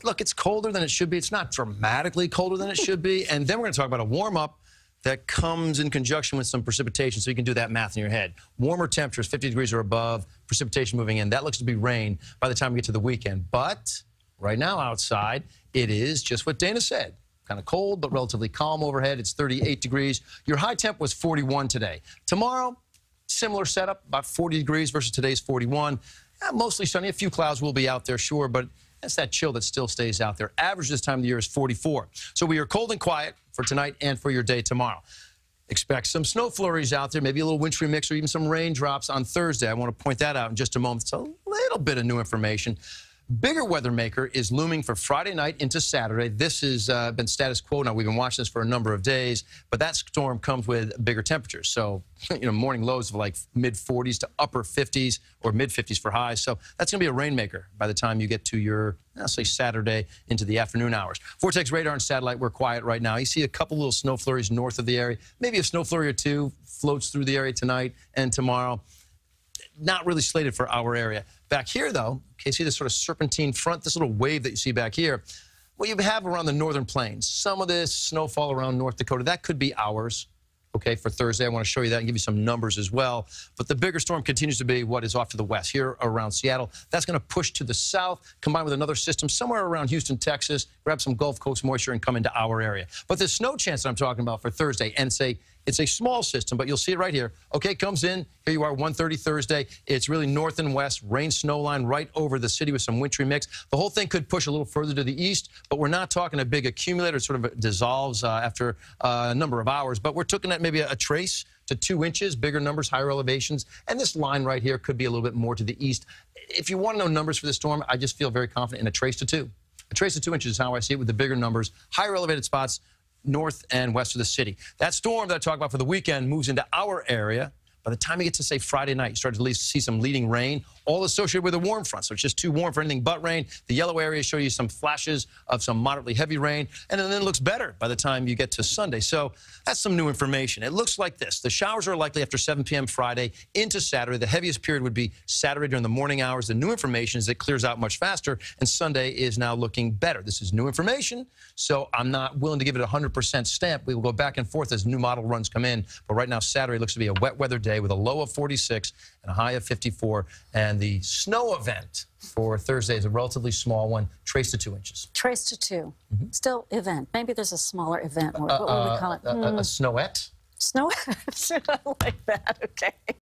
look, it's colder than it should be. It's not dramatically colder than it should be. And then we're going to talk about a warm-up that comes in conjunction with some precipitation, so you can do that math in your head. Warmer temperatures, 50 degrees or above, precipitation moving in. That looks to be rain by the time we get to the weekend. But right now outside, it is just what Dana said. Kind of cold, but relatively calm overhead. It's 38 degrees. Your high temp was 41 today. Tomorrow, similar setup, about 40 degrees versus today's 41. Mostly sunny. A few clouds will be out there, sure, but that's that chill that still stays out there. Average this time of the year is 44. So we are cold and quiet for tonight and for your day tomorrow. Expect some snow flurries out there, maybe a little wintry mix or even some raindrops on Thursday. I want to point that out in just a moment. It's a little bit of new information. Bigger weather maker is looming for Friday night into Saturday. This has been status quo. Now, we've been watching this for a number of days, but that storm comes with bigger temperatures. So, morning lows of like mid-40s to upper 50s or mid-50s for highs. So that's going to be a rainmaker by the time you get to your, I'll say, Saturday into the afternoon hours. Vortex radar and satellite, we're quiet right now. You see a couple little snow flurries north of the area. Maybe a snow flurry or two floats through the area tonight and tomorrow. Not really slated for our area. Back here, though, okay, see this sort of serpentine front, this little wave that you see back here, what you have around the northern plains. Some of this snowfall around North Dakota, that could be ours, okay, for Thursday. I want to show you that and give you some numbers as well. But the bigger storm continues to be what is off to the west, here around Seattle. That's going to push to the south, combined with another system somewhere around Houston, Texas, grab some Gulf Coast moisture and come into our area. But the snow chance that I'm talking about for Thursday, and say, it's a small system, but you'll see it right here. Okay, comes in. Here you are, 1:30 Thursday. It's really north and west, rain snow line right over the city with some wintry mix. The whole thing could push a little further to the east, but we're not talking a big accumulator. It sort of dissolves after a number of hours. But we're looking at maybe a trace to 2 inches, bigger numbers, higher elevations. And this line right here could be a little bit more to the east. If you want to know numbers for this storm, I just feel very confident in a trace to 2. A trace to 2 inches is how I see it with the bigger numbers, higher elevated spots, north and west of the city. That storm that I talk about for the weekend moves into our area. By the time you get to, say, Friday night, you start to at least see some leading rain, all associated with a warm front. So it's just too warm for anything but rain. The yellow areas show you some flashes of some moderately heavy rain, and then it looks better by the time you get to Sunday. So that's some new information. It looks like this. The showers are likely after 7 p.m. Friday into Saturday. The heaviest period would be Saturday during the morning hours. The new information is it clears out much faster, and Sunday is now looking better. This is new information, so I'm not willing to give it a 100% stamp. We will go back and forth as new model runs come in. But right now, Saturday looks to be a wet weather day with a low of 46 and a high of 54. And the snow event for Thursday is a relatively small one, trace to 2 inches. Trace to 2. Still event. Maybe there's a smaller event. What would we call it? A snowette? Snowette. I like that. Okay.